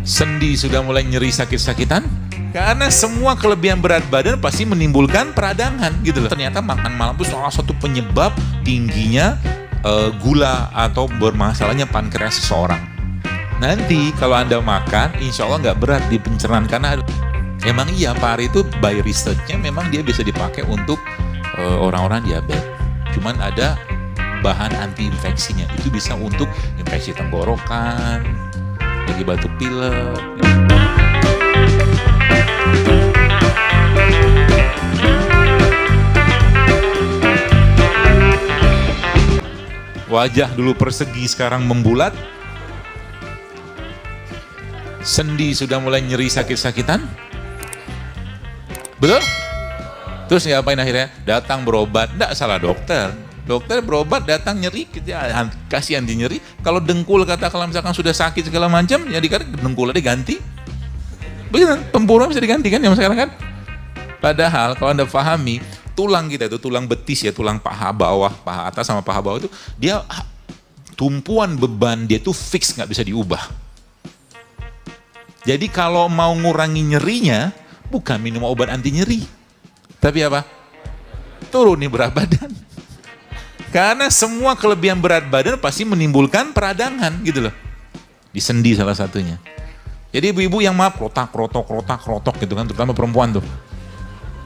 Sendi sudah mulai nyeri sakit-sakitan? Karena semua kelebihan berat badan pasti menimbulkan peradangan gitu loh. Ternyata makan malam itu salah satu penyebab tingginya gula atau bermasalahnya pankreas seseorang. Nanti kalau Anda makan, insya Allah nggak berat di pencernaan karena emang iya pari itu by research-nya memang dia bisa dipakai untuk orang-orang diabetes. Cuman ada bahan anti infeksinya, itu bisa untuk infeksi tenggorokan, bagi batuk pilek. Wajah dulu persegi sekarang membulat. Sendi sudah mulai nyeri sakit-sakitan. Betul? Terus ngapain akhirnya? Datang berobat, enggak salah dokter. Dokter berobat datang nyeri, kita kasih anti nyeri. Kalau dengkul kata kalau misalkan sudah sakit segala macam, ya dikata dengkulnya diganti. Begitu, tempurung bisa diganti kan yang sekarang kan? Padahal kalau Anda pahami, tulang kita itu, tulang betis ya, tulang paha bawah, paha atas sama paha bawah itu, dia tumpuan beban dia itu fix, nggak bisa diubah. Jadi kalau mau ngurangi nyerinya, bukan minum obat anti nyeri. Tapi apa? Turunin berat badan. Karena semua kelebihan berat badan pasti menimbulkan peradangan gitu loh. Di sendi salah satunya. Jadi ibu-ibu yang maaf rotak gitu kan, terutama perempuan tuh.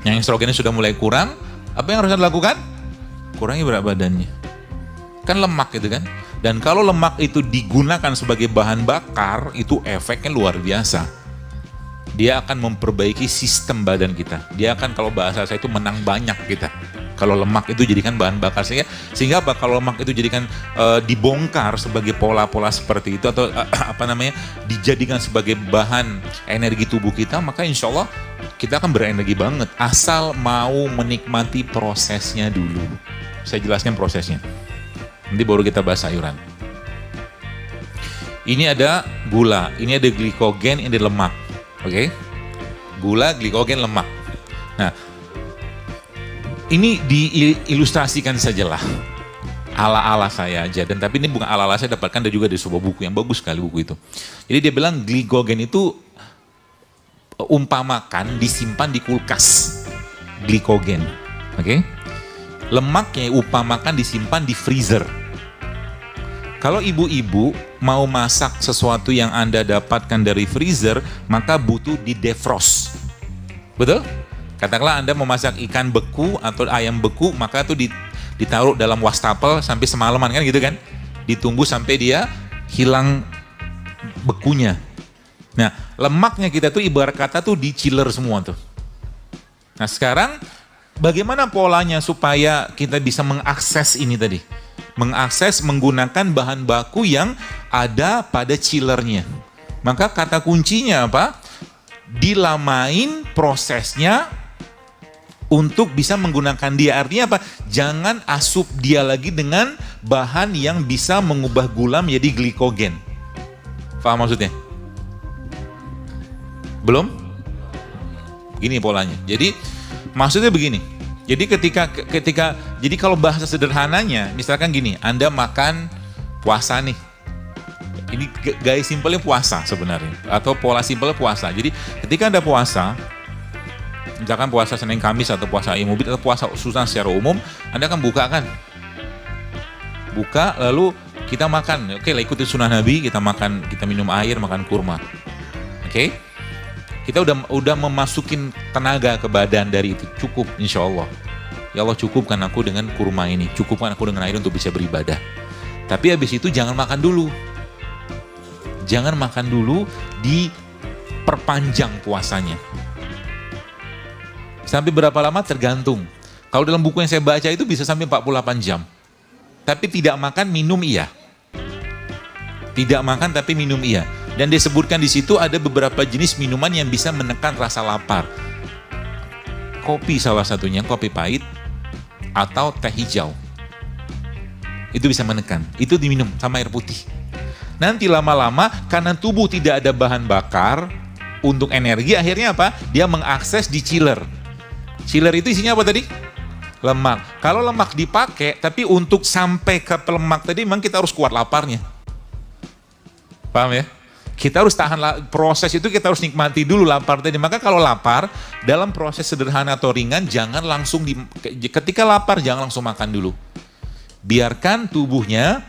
Yang estrogennya sudah mulai kurang, apa yang harus dilakukan? Kurangi berat badannya. Kan lemak gitu kan. Dan kalau lemak itu digunakan sebagai bahan bakar, itu efeknya luar biasa. Dia akan memperbaiki sistem badan kita. Dia akan, kalau bahasa saya itu menang banyak kita. Kalau lemak itu jadikan bahan bakar, sehingga apa? Kalau lemak itu jadikan dibongkar sebagai pola-pola seperti itu, atau dijadikan sebagai bahan energi tubuh kita, maka insya Allah kita akan berenergi banget. Asal mau menikmati prosesnya dulu. Saya jelaskan prosesnya. Nanti baru kita bahas sayuran. Ini ada gula, ini ada glikogen, ini ada lemak. Oke? Gula, glikogen, lemak. Nah, ini diilustrasikan sajalah ala-ala saya aja, dan tapi ini bukan ala-ala saya dapatkan dari juga dari sebuah buku yang bagus sekali buku itu. Jadi dia bilang glikogen itu umpamakan disimpan di kulkas, glikogen, oke? Lemaknya umpamakan disimpan di freezer. Kalau ibu-ibu mau masak sesuatu yang Anda dapatkan dari freezer, maka butuh di defrost, betul? Katakanlah Anda memasak ikan beku atau ayam beku, maka itu ditaruh dalam wastafel sampai semalaman kan gitu kan. Ditunggu sampai dia hilang bekunya. Nah, lemaknya kita tuh ibarat kata tuh di chiller semua tuh. Nah, sekarang bagaimana polanya supaya kita bisa mengakses ini tadi? Mengakses menggunakan bahan baku yang ada pada chillernya. Maka kata kuncinya apa? Dilamain prosesnya untuk bisa menggunakan dia. Artinya apa? Jangan asup dia lagi dengan bahan yang bisa mengubah gula menjadi glikogen. Paham maksudnya? Belum? Gini polanya. Jadi maksudnya begini. Jadi jadi kalau bahasa sederhananya, misalkan gini, Anda makan puasa nih. Ini gaya simpelnya puasa sebenarnya, atau pola simpelnya puasa. Jadi ketika Anda puasa, misalkan puasa Senin Kamis atau puasa Ayam Ubid atau puasa Sunan secara umum, Anda akan buka kan? Buka lalu kita makan. Oke, ikuti sunnah Nabi, kita makan, kita minum air, makan kurma. Oke? Kita udah memasukin tenaga ke badan dari itu, cukup insya Allah. Ya Allah, cukupkan aku dengan kurma ini, cukupkan aku dengan air untuk bisa beribadah. Tapi habis itu jangan makan dulu. Jangan makan dulu, diperpanjang puasanya. Sampai berapa lama tergantung. Kalau dalam buku yang saya baca itu bisa sampai 48 jam. Tapi tidak makan, minum iya. Tidak makan tapi minum iya. Dan disebutkan di situ ada beberapa jenis minuman yang bisa menekan rasa lapar. Kopi salah satunya, kopi pahit atau teh hijau. Itu bisa menekan. Itu diminum sama air putih. Nanti lama-lama karena tubuh tidak ada bahan bakar untuk energi, akhirnya apa? Dia mengakses di chiller. Chiller itu isinya apa tadi? Lemak. Kalau lemak dipakai, tapi untuk sampai ke lemak tadi memang kita harus kuat laparnya. Paham ya? Kita harus tahan proses itu, kita harus nikmati dulu lapar tadi. Maka kalau lapar, dalam proses sederhana atau ringan, jangan langsung ketika lapar jangan langsung makan dulu. Biarkan tubuhnya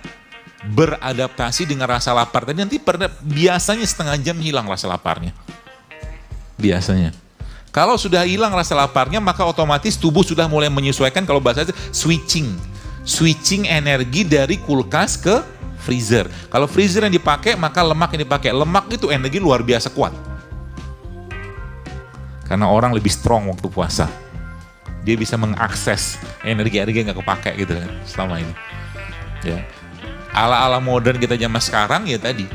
beradaptasi dengan rasa lapar tadi. Nanti biasanya setengah jam hilang rasa laparnya. Biasanya. Kalau sudah hilang rasa laparnya, maka otomatis tubuh sudah mulai menyesuaikan, kalau bahasa itu switching energi dari kulkas ke freezer. Kalau freezer yang dipakai, maka lemak yang dipakai. Lemak itu energi luar biasa kuat. Karena orang lebih strong waktu puasa. Dia bisa mengakses energi-energi yang gak kepake gitu kan selama ini. Ya. Ala-ala modern kita zaman sekarang ya tadi.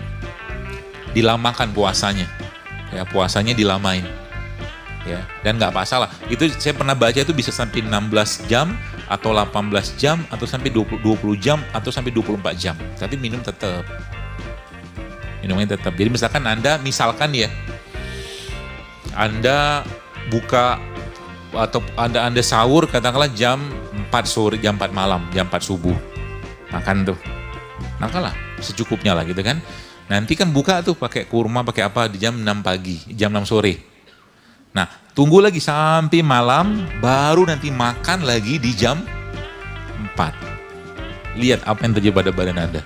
Dilamakan puasanya. Ya, puasanya dilamain. Ya, dan nggak masalah. Itu saya pernah baca itu bisa sampai 16 jam atau 18 jam atau sampai 20 jam atau sampai 24 jam. Tapi minum tetap. Minumnya tetap. Jadi misalkan ya, Anda buka atau Anda sahur katakanlah jam 4 sore, jam 4 malam, jam 4 subuh. Makan tuh. Makanlah secukupnya lah gitu kan. Nanti kan buka tuh pakai kurma, pakai apa di jam 6 pagi, jam 6 sore. Nah, tunggu lagi sampai malam, baru nanti makan lagi di jam 4. Lihat apa yang terjadi pada badan Anda.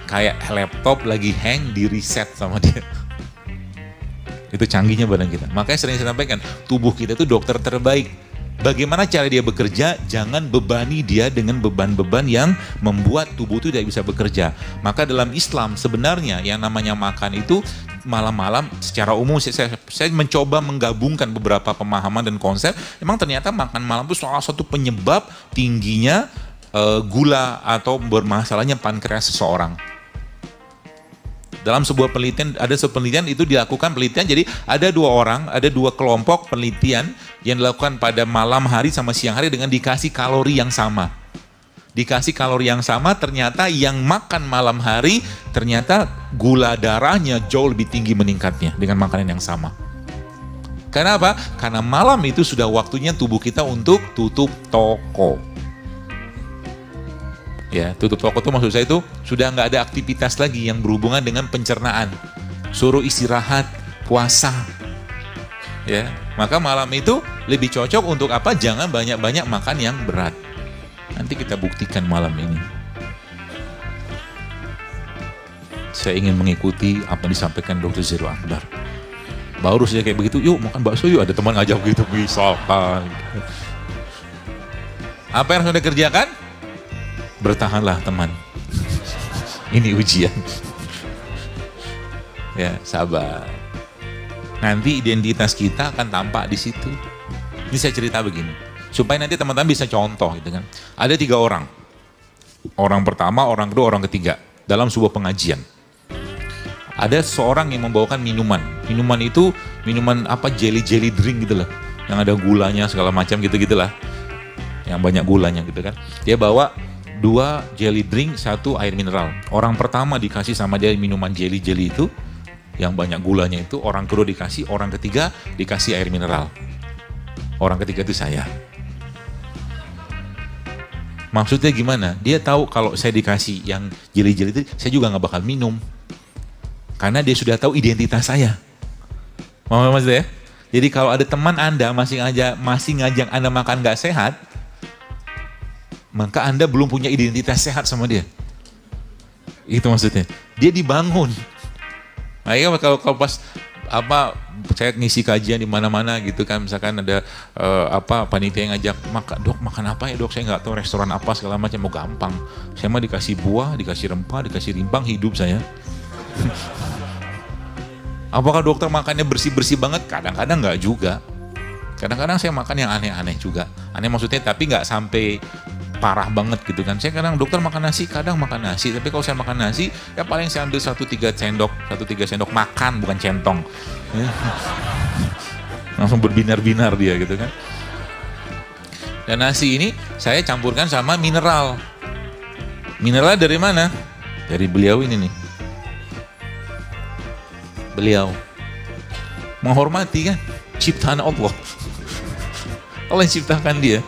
Kayak laptop lagi hang, di reset sama dia. Itu canggihnya badan kita. Makanya sering saya sampaikan, tubuh kita itu dokter terbaik. Bagaimana cara dia bekerja? Jangan bebani dia dengan beban-beban yang membuat tubuh itu tidak bisa bekerja. Maka dalam Islam sebenarnya yang namanya makan itu malam-malam secara umum saya mencoba menggabungkan beberapa pemahaman dan konsep. Memang ternyata makan malam itu salah satu penyebab tingginya gula atau bermasalahnya pankreas seseorang. Dalam sebuah penelitian, itu dilakukan penelitian, jadi ada dua kelompok penelitian yang dilakukan pada malam hari sama siang hari dengan dikasih kalori yang sama. Dikasih kalori yang sama, ternyata yang makan malam hari, ternyata gula darahnya jauh lebih tinggi meningkatnya dengan makanan yang sama. Karena apa? Karena malam itu sudah waktunya tubuh kita untuk tutup toko. Ya, tutup toko itu maksud saya itu sudah nggak ada aktivitas lagi yang berhubungan dengan pencernaan. Suruh istirahat, puasa. Ya, maka malam itu lebih cocok untuk apa? Jangan banyak-banyak makan yang berat. Nanti kita buktikan malam ini. Saya ingin mengikuti apa yang disampaikan Dr. Zero Akbar. Baru saja kayak begitu, yuk makan bakso yuk. Ada teman ngajak begitu, misalkan. Apa yang harus Anda kerjakan? Bertahanlah teman. Ini ujian. Ya, sabar. Nanti identitas kita akan tampak di situ. Ini saya cerita begini, supaya nanti teman-teman bisa contoh gitu kan. Ada 3 orang. Orang pertama, orang kedua, orang ketiga dalam sebuah pengajian. Ada seorang yang membawakan minuman. Minuman itu minuman apa, jelly drink gitu lah. Yang ada gulanya segala macam gitu-gitulah. Yang banyak gulanya gitu kan. Dia bawa 2 jelly drink, 1 air mineral. Orang pertama dikasih sama dia minuman jelly itu, yang banyak gulanya itu. Orang kedua dikasih, orang ketiga dikasih air mineral. Orang ketiga itu saya. Maksudnya gimana? Dia tahu kalau saya dikasih yang jelly itu, saya juga nggak bakal minum. Karena dia sudah tahu identitas saya. Mau maksudnya ya? Jadi kalau ada teman Anda masih ngajak Anda makan nggak sehat, maka Anda belum punya identitas sehat sama dia. Itu maksudnya. Dia dibangun. Makanya kalau pas saya ngisi kajian di mana-mana gitu kan, misalkan ada panitia yang ngajak dok makan apa ya dok, saya nggak tahu restoran apa segala macam, mau gampang. Saya mah dikasih buah, dikasih rempah, dikasih rimpang, hidup saya. Apakah dokter makannya bersih-bersih banget? Kadang-kadang nggak juga. Kadang-kadang saya makan yang aneh-aneh juga. Aneh maksudnya tapi nggak sampai parah banget gitu kan. Saya kadang dokter makan nasi, kadang makan nasi. Tapi kalau saya makan nasi, ya paling saya ambil 1-3 sendok makan, bukan centong. Langsung berbinar-binar dia gitu kan. Dan nasi ini saya campurkan sama mineral. Mineral dari mana? Dari beliau ini nih. Beliau menghormati kan ciptaan Allah. Allah yang ciptakan dia.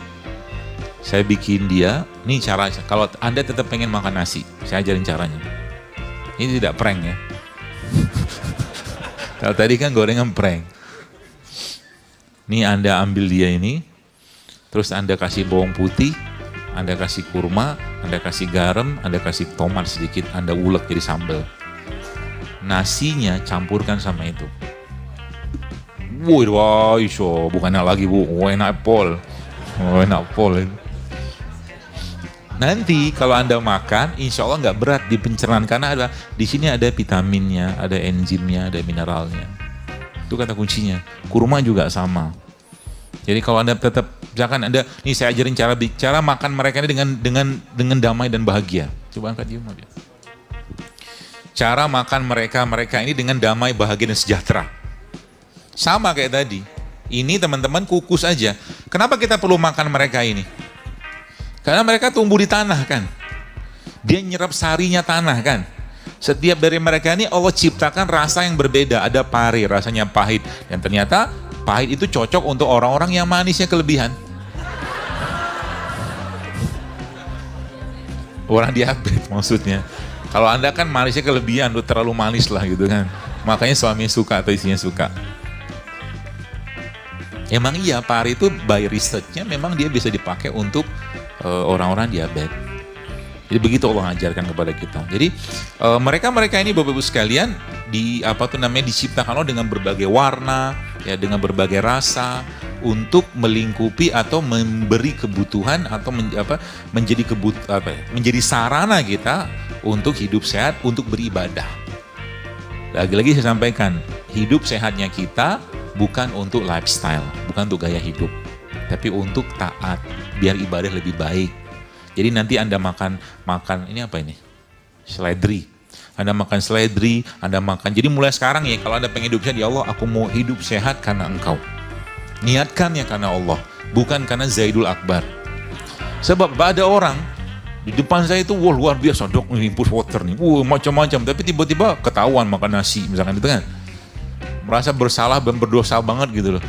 Saya bikin dia, ini cara, kalau Anda tetap pengen makan nasi, saya ajarin caranya. Ini tidak prank ya. Kalau tadi kan gorengan prank. Nih Anda ambil dia ini, terus Anda kasih bawang putih, Anda kasih kurma, Anda kasih garam, Anda kasih tomat sedikit, Anda ulek jadi sambal. Nasinya campurkan sama itu. Wah, iso, bukan enak lagi bu, enak pol. Enak pol. Nanti kalau Anda makan, insya Allah nggak berat di pencernaan karena di sini ada vitaminnya, ada enzimnya, ada mineralnya. Itu kata kuncinya. Kurma juga sama. Jadi kalau Anda tetap, misalkan Anda, nih saya ajarin cara makan mereka ini dengan damai dan bahagia. Coba angkat dia. Cara makan mereka ini dengan damai, bahagia dan sejahtera. Sama kayak tadi. Ini teman-teman kukus aja. Kenapa kita perlu makan mereka ini? Karena mereka tumbuh di tanah kan. Dia nyerap sarinya tanah kan. Setiap dari mereka ini Allah ciptakan rasa yang berbeda. Ada pari, rasanya pahit. Dan ternyata pahit itu cocok untuk orang-orang yang manisnya kelebihan. Orang diabetes maksudnya. Kalau Anda kan manisnya kelebihan, lu terlalu manis lah gitu kan. Makanya suaminya suka atau istrinya suka. Emang iya, pari itu by research-nya memang dia bisa dipakai untuk orang-orang diabetes. Jadi begitu Allah ajarkan kepada kita. Jadi mereka ini Bapak Ibu sekalian diciptakan Allah dengan berbagai warna, ya dengan berbagai rasa untuk melingkupi atau memberi kebutuhan atau menjadi sarana kita untuk hidup sehat, untuk beribadah. Lagi-lagi saya sampaikan, hidup sehatnya kita bukan untuk lifestyle, bukan untuk gaya hidup, tapi untuk taat, biar ibadah lebih baik. Jadi nanti Anda makan ini apa ini? Seledri. Anda makan seledri, Anda makan. Jadi mulai sekarang ya, kalau Anda pengen hidup sehat, ya Allah, aku mau hidup sehat karena Engkau. Niatkannya karena Allah, bukan karena Zaidul Akbar. Sebab ada orang di depan saya itu, wah luar biasa dok, ini push water nih, macam-macam. Tapi tiba-tiba ketahuan makan nasi, misalkan itu kan. Merasa bersalah dan berdosa banget gitu loh.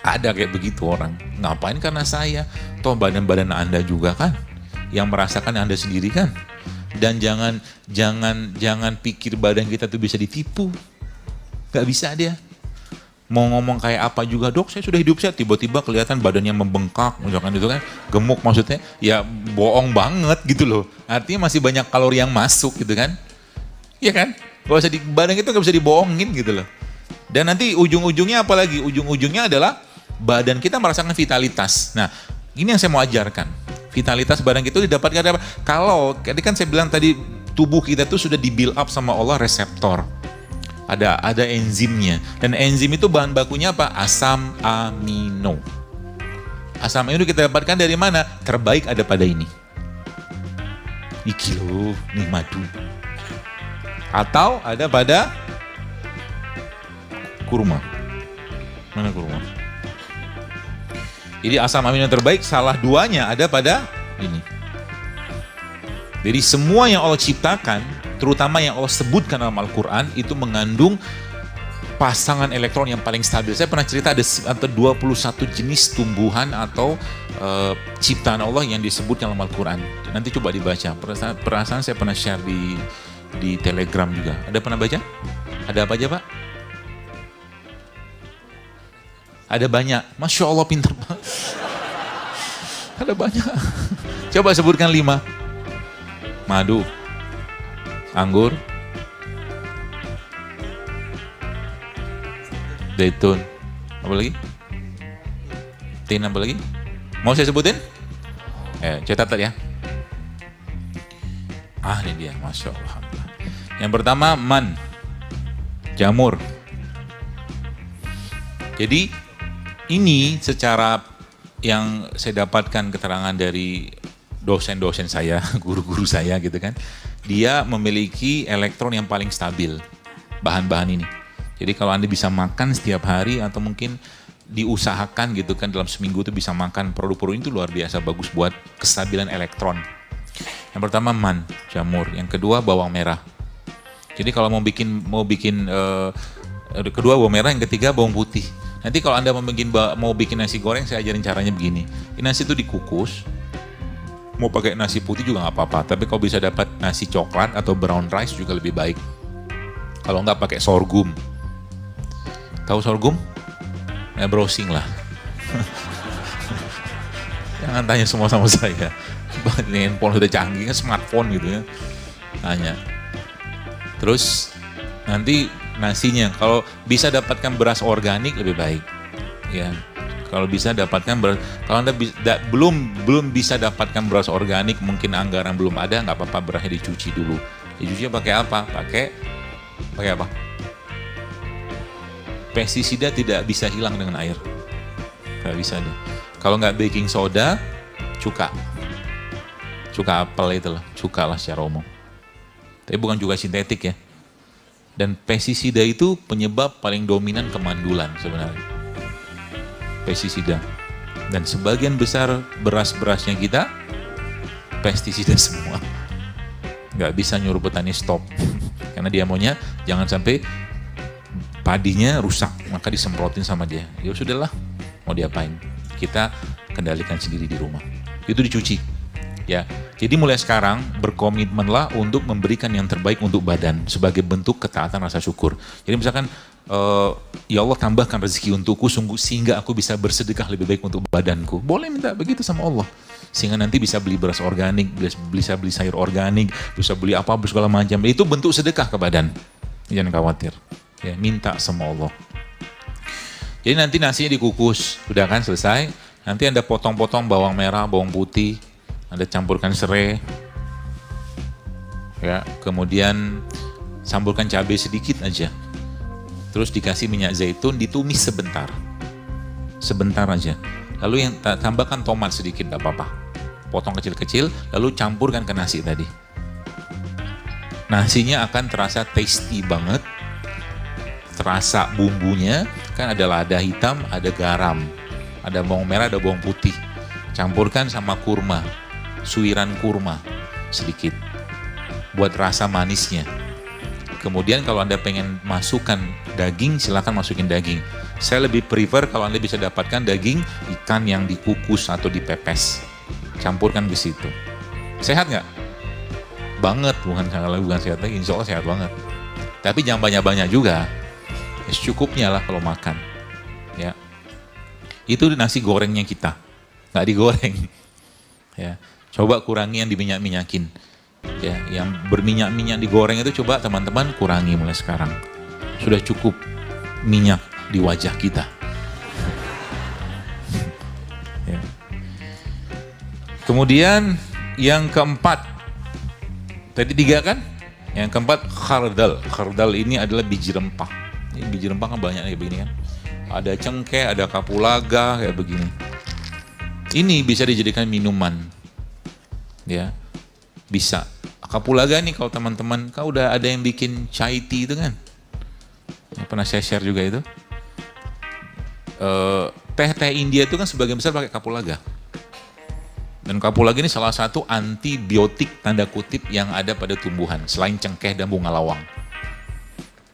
Ada kayak begitu orang. Ngapain karena saya? Toh badan-badan Anda juga kan yang merasakan Anda sendiri kan. Dan jangan pikir badan kita tuh bisa ditipu. Gak bisa dia. Mau ngomong kayak apa juga, dok saya sudah hidup sehat, tiba-tiba kelihatan badannya membengkak, misalkan itu kan, gemuk maksudnya, ya bohong banget gitu loh. Artinya masih banyak kalori yang masuk gitu kan. Iya kan? Badan itu gak bisa dibohongin gitu loh. Dan nanti ujung-ujungnya apa lagi? Ujung-ujungnya adalah badan kita merasakan vitalitas. Nah, ini yang saya mau ajarkan. Vitalitas badan kita didapatkan apa? Kalau, tadi kan saya bilang tadi, tubuh kita tuh sudah di build up sama Allah reseptor. Ada enzimnya. Dan enzim itu bahan bakunya apa? Asam amino. Asam amino kita dapatkan dari mana? Terbaik ada pada ini. Iki loh, nih madu. Atau ada pada kurma. Mana kurma? Jadi asam amino yang terbaik salah duanya ada pada ini. Jadi semua yang Allah ciptakan, terutama yang Allah sebutkan dalam Al-Quran, itu mengandung pasangan elektron yang paling stabil. Saya pernah cerita ada 21 jenis tumbuhan atau ciptaan Allah yang disebut dalam Al-Quran. Nanti coba dibaca. Perasaan saya pernah share di Telegram juga. Ada pernah baca? Ada apa aja Pak? Ada banyak. Masya Allah pintar banget. Ada banyak. Coba sebutkan 5. Madu, anggur, zaitun, apa lagi? Tin, apa lagi? Mau saya sebutin? Catat ya. Ini dia, Masya Allah. Yang pertama, jamur. Jadi, ini secara yang saya dapatkan keterangan dari dosen-dosen saya, guru-guru saya gitu kan, dia memiliki elektron yang paling stabil, bahan-bahan ini. Jadi kalau Anda bisa makan setiap hari atau mungkin diusahakan gitu kan dalam seminggu itu bisa makan produk-produk itu luar biasa bagus buat kestabilan elektron. Yang pertama jamur, yang kedua bawang merah. Jadi kalau mau bikin kedua bawang merah, yang ketiga bawang putih. Nanti kalau Anda mau bikin nasi goreng, saya ajarin caranya begini. Ini nasi itu dikukus. Mau pakai nasi putih juga nggak apa-apa, tapi kalau bisa dapat nasi coklat atau brown rice juga lebih baik. Kalau nggak pakai sorghum, Tahu sorghum? Browsing lah. Jangan tanya semua sama saya. Ini handphone udah canggih kan, smartphone gitu ya. Tanya. Terus nanti nasinya, kalau bisa dapatkan beras organik lebih baik. Ya, kalau bisa dapatkan beras. Kalau Anda belum bisa dapatkan beras organik, mungkin anggaran belum ada, nggak apa-apa, berasnya dicuci dulu. Dicucinya pakai apa? Pakai apa? Pestisida tidak bisa hilang dengan air. Nggak bisa deh. Kalau nggak baking soda, cuka apel itu lah, cuka lah secara umum. Tapi bukan juga sintetik ya. Dan pestisida itu penyebab paling dominan kemandulan sebenarnya. Pestisida. Dan sebagian besar beras-berasnya kita, pestisida semua. Nggak bisa nyuruh petani stop. Karena dia maunya jangan sampai padinya rusak, maka disemprotin sama dia. Ya sudahlah, mau diapain? Kita kendalikan sendiri di rumah. Itu dicuci. Ya, jadi mulai sekarang berkomitmenlah untuk memberikan yang terbaik untuk badan sebagai bentuk ketaatan rasa syukur. Jadi misalkan, ya Allah tambahkan rezeki untukku sehingga aku bisa bersedekah lebih baik untuk badanku. Boleh minta begitu sama Allah. Sehingga nanti bisa beli beras organik, bisa beli sayur organik, bisa beli apa segala macam. Itu bentuk sedekah ke badan. Jangan khawatir. Ya, minta sama Allah. Jadi nanti nasinya dikukus, udah kan selesai. Nanti Anda potong-potong bawang merah, bawang putih, Anda campurkan serai. Ya, kemudian samburkan cabai sedikit aja. Terus dikasih minyak zaitun, ditumis sebentar. Sebentar aja. Lalu yang tambahkan tomat sedikit, gak apa-apa. Potong kecil-kecil, lalu campurkan ke nasi tadi. Nasinya akan terasa tasty banget. Terasa bumbunya, kan ada lada hitam, ada garam, ada bawang merah, ada bawang putih. Campurkan sama kurma, suiran kurma sedikit, buat rasa manisnya. Kemudian kalau Anda pengen masukkan daging, silakan masukin daging. Saya lebih prefer kalau Anda bisa dapatkan daging ikan yang dikukus atau dipepes. Campurkan ke situ. Sehat nggak? Banget, bukan sehat lagi, insya Allah sehat banget. Tapi jangan banyak-banyak juga. Secukupnya lah kalau makan. Ya, itu nasi gorengnya kita, nggak digoreng. Ya, coba kurangi yang diminyak-minyakin. Ya, yang berminyak-minyak digoreng itu coba teman-teman kurangi mulai sekarang. Sudah cukup minyak di wajah kita. Ya. Kemudian yang keempat, tadi 3 kan? Yang keempat khardal. Khardal ini adalah biji rempah. Ini biji rempah kan banyak kayak begini kan. Ada cengkeh, ada kapulaga kayak begini. Ini bisa dijadikan minuman. Ya. Bisa. Kapulaga nih kalau teman-teman, kau udah ada yang bikin chai tea itu kan? Ya, pernah saya share juga itu. Teh-teh India itu kan sebagian besar pakai kapulaga. Dan kapulaga ini salah satu antibiotik tanda kutip yang ada pada tumbuhan selain cengkeh dan bunga lawang.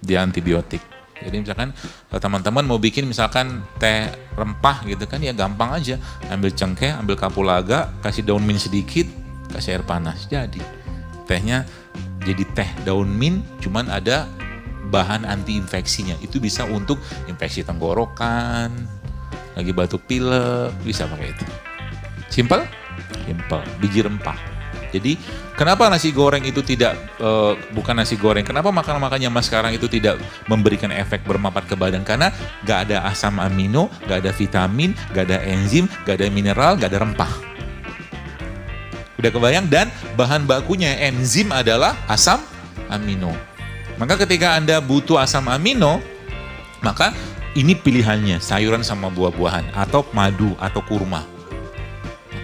Dia antibiotik. Jadi misalkan teman-teman mau bikin misalkan teh rempah gitu kan, ya gampang aja. Ambil cengkeh, ambil kapulaga, kasih daun mint sedikit, kasih air panas, jadi. Tehnya jadi teh daun mint, cuman ada bahan anti infeksinya. Itu bisa untuk infeksi tenggorokan, lagi batuk pilek, bisa pakai itu. Simple? Simple, biji rempah. Jadi kenapa nasi goreng itu tidak, bukan nasi goreng, kenapa makan-makan zaman sekarang itu tidak memberikan efek bermanfaat ke badan? Karena gak ada asam amino, gak ada vitamin, gak ada enzim, gak ada mineral, gak ada rempah. Udah kebayang? Dan bahan bakunya enzim adalah asam amino. Maka ketika Anda butuh asam amino, maka ini pilihannya, sayuran sama buah-buahan, atau madu, atau kurma.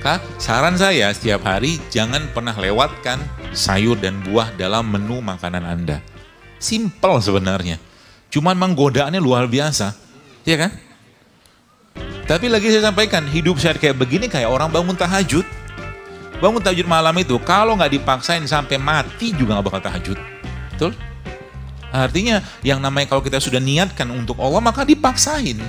Maka saran saya setiap hari jangan pernah lewatkan sayur dan buah dalam menu makanan Anda. Simple sebenarnya. Cuman memang godaannya luar biasa. Iya kan? Tapi lagi saya sampaikan, hidup saya kayak begini kayak orang bangun tahajud. Bangun tahajud malam itu, kalau nggak dipaksain sampai mati juga nggak bakal tahajud. Betul? Artinya yang namanya kalau kita sudah niatkan untuk Allah, maka dipaksain.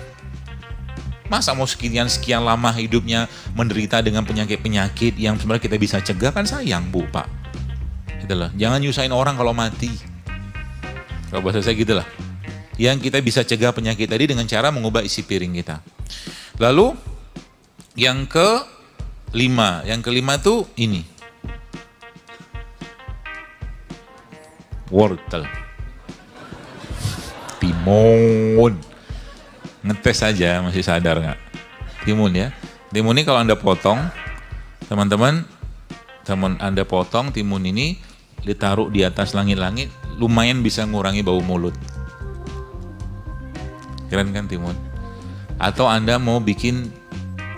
Masa mau sekian lama hidupnya menderita dengan penyakit-penyakit yang sebenarnya kita bisa cegah, kan sayang Bu, Pak. Gitu loh. Jangan nyusahin orang kalau mati. Kalau bahasa saya gitu lah. yang kita bisa cegah penyakit tadi dengan cara mengubah isi piring kita. Lalu yang kelima tuh ini. Wortel. Timun. Ngetes aja masih sadar nggak? Timun ya. Timun ini kalau Anda potong, teman-teman Anda potong timun ini, ditaruh di atas langit-langit, lumayan bisa ngurangi bau mulut. Keren kan timun? Atau Anda mau bikin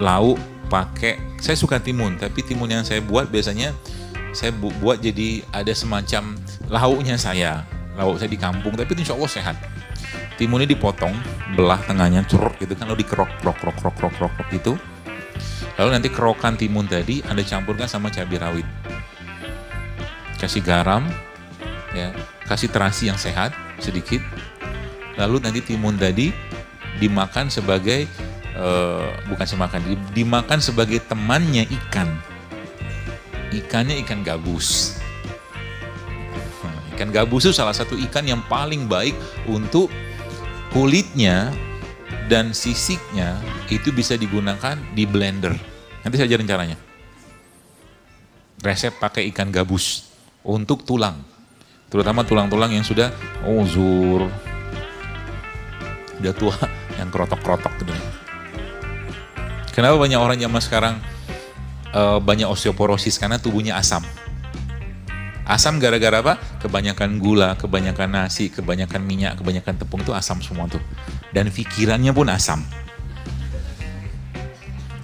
lauk pakai, saya suka timun, tapi timun yang saya buat biasanya saya buat jadi ada semacam lauknya lauk saya di kampung, tapi itu insya Allah sehat. Timunnya dipotong, belah tengahnya, curut gitu kan, lalu dikerok gitu. Lalu nanti kerokan timun tadi Anda campurkan sama cabai rawit, kasih garam, ya, kasih terasi yang sehat sedikit. Lalu nanti timun tadi dimakan sebagai dimakan sebagai temannya ikan. Ikannya ikan gabus. Ikan gabus itu salah satu ikan yang paling baik untuk kulitnya dan sisiknya, itu bisa digunakan di blender. Nanti saya ajarin caranya. Resep pakai ikan gabus untuk tulang. Terutama tulang-tulang yang sudah uzur, udah tua, yang kerotok-kerotok gitu. Kenapa banyak orang zaman sekarang banyak osteoporosis? Karena tubuhnya asam. Asam gara-gara apa? Kebanyakan gula, kebanyakan nasi, kebanyakan minyak, kebanyakan tepung, itu asam semua tuh. Dan pikirannya pun asam.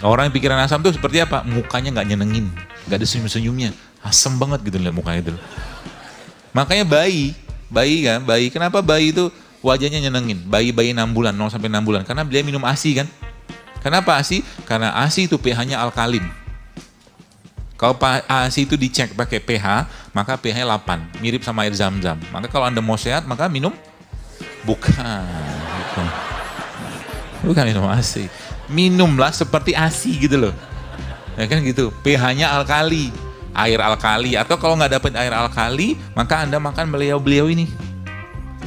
Orang yang pikiran asam tuh seperti apa? Mukanya nggak nyenengin, nggak ada senyum-senyumnya, asam banget gitu lihat mukanya itu. Makanya bayi, kenapa bayi itu wajahnya nyenengin? Bayi 6 bulan, 0 sampai 6 bulan, karena dia minum ASI kan? Kenapa ASI? Karena ASI itu pH-nya alkalin. Kalau ASI itu dicek pakai pH, maka pH-nya 8, mirip sama air zam-zam. Maka kalau Anda mau sehat, maka minum bukan minum ASI. Minumlah seperti ASI gitu loh. Ya kan gitu, pH-nya alkali, air alkali. Atau kalau nggak dapat air alkali, maka Anda makan beliau-beliau ini.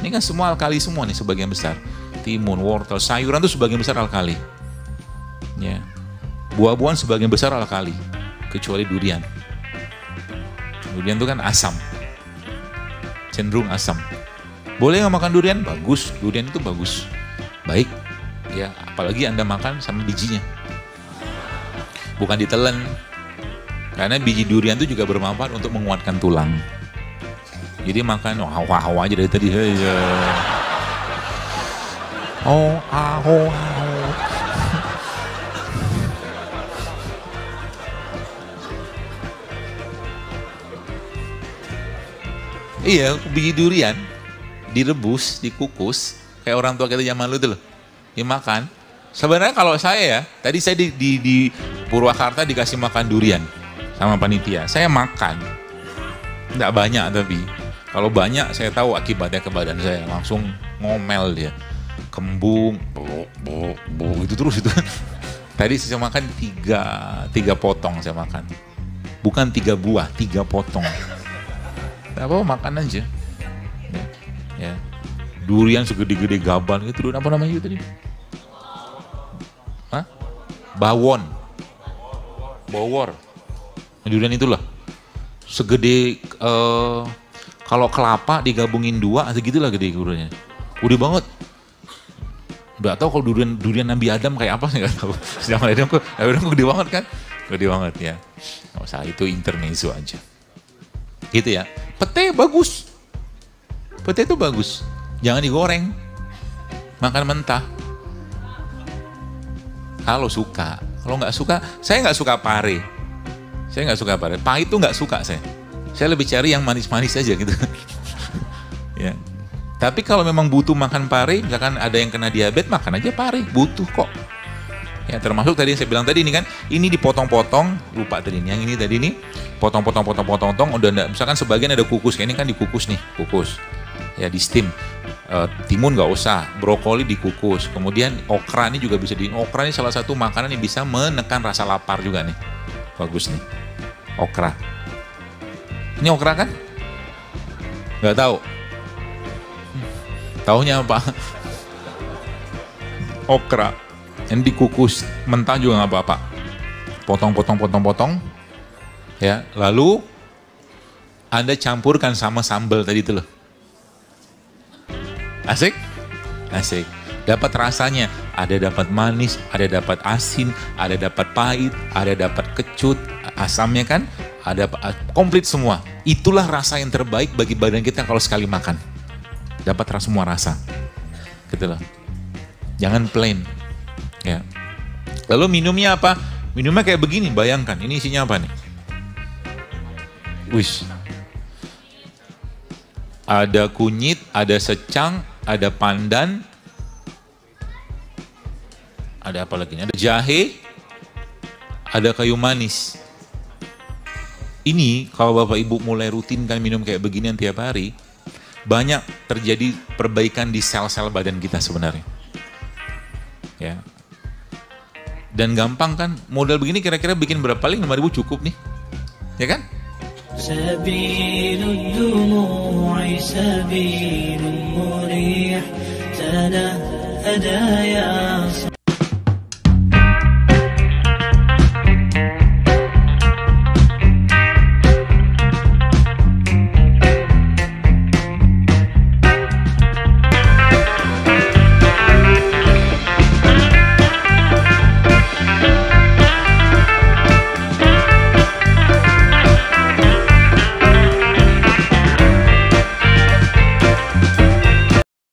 Ini kan semua alkali semua nih sebagian besar. Timun, wortel, sayuran tuh sebagian besar alkali. Ya. Buah-buahan sebagian besar alkali, kecuali durian. Durian itu kan asam, cenderung asam. Boleh nggak makan durian? Bagus, durian itu bagus, baik. Ya, apalagi Anda makan sama bijinya, bukan ditelan. Karena biji durian itu juga bermanfaat untuk menguatkan tulang. Jadi makan hawa-hawa aja dari tadi. Iya, biji durian direbus, dikukus, kayak orang tua kita zaman dulu tuh loh, dimakan. Sebenarnya kalau saya ya, tadi saya di Purwakarta dikasih makan durian sama panitia, saya makan, nggak banyak tapi kalau banyak saya tahu akibatnya ke badan saya, langsung ngomel dia, kembung, itu terus itu. Tadi saya makan tiga potong saya makan, bukan 3 buah, 3 potong. Apa makan aja, ya. Durian segede-gede gaban gitu, apa namanya itu tadi? Hah? Bawor. Durian itulah, segede kalau kelapa digabungin 2, segitulah gede duriannya, udah banget. Nggak tahu kalau durian Nabi Adam kayak apa sih, nggak tahu. Sedang Adam kok gede banget kan, gede banget ya. Nggak usah, itu intermezzo aja. Gitu ya. Pete bagus. Pete itu bagus. Jangan digoreng. Makan mentah. Kalau suka. Kalau nggak suka, saya nggak suka pare. Pahit itu nggak suka saya. Saya lebih cari yang manis-manis aja gitu. Ya. Tapi kalau memang butuh makan pare, misalkan ada yang kena diabetes, makan aja pare. Butuh kok. Ya, termasuk tadi yang saya bilang tadi ini kan, ini dipotong-potong, lupa tadi ini, yang ini tadi ini potong, udah enggak, misalkan sebagian ada kukus, kayak ini kan dikukus nih, kukus, ya di steam. Timun nggak usah, brokoli dikukus, kemudian okra ini juga bisa okra ini salah satu makanan yang bisa menekan rasa lapar juga nih, bagus nih, okra. Ini okra kan? Nggak tahu. Taunya apa? Okra yang dikukus mentah juga nggak apa-apa. Potong, ya. Lalu Anda campurkan sama sambal tadi itu loh. Asik? Asik. Dapat rasanya. Ada dapat manis, ada dapat asin, ada dapat pahit, ada dapat kecut, asamnya kan, ada komplit semua. Itulah rasa yang terbaik bagi badan kita kalau sekali makan. Dapat semua rasa. Gitu loh. Jangan plain. Ya. Lalu minumnya apa? Minumnya kayak begini, bayangkan. Ini isinya apa nih? Wish. Ada kunyit, ada secang, ada pandan. Ada apa lagi? Ada jahe, ada kayu manis. Ini kalau Bapak Ibu mulai rutinkan minum kayak beginian tiap hari, banyak terjadi perbaikan di sel-sel badan kita sebenarnya. Ya. Dan gampang kan, modal begini kira-kira bikin berapa paling 5.000 cukup nih. Ya kan? سبيل الدموع سبيل مريح تنهدى يا